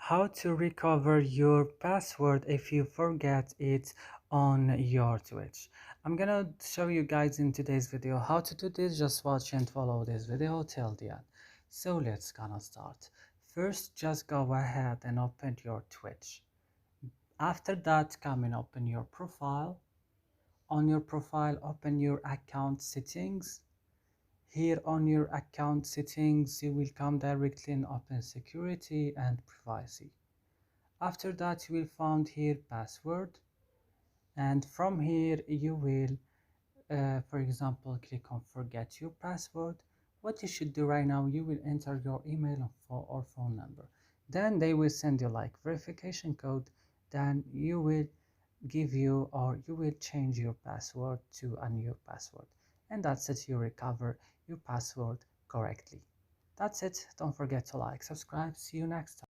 How to recover your password if you forget it on your Twitch. I'm gonna show you guys in today's video how to do this. Just watch and follow this video till the end. So let's gonna start. First, just go ahead and open your Twitch. After that, come and open your profile. On your profile, open your account settings. Here on your account settings, you will come directly and open security and privacy. After that, you will find here password, and from here you will for example click on forget your password. What you should do right now, you will enter your email or phone number, then they will send you like verification code, then you will give you or you will change your password to a new password, and that's it. You recover your password correctly. That's it. Don't forget to like, subscribe. See you next time.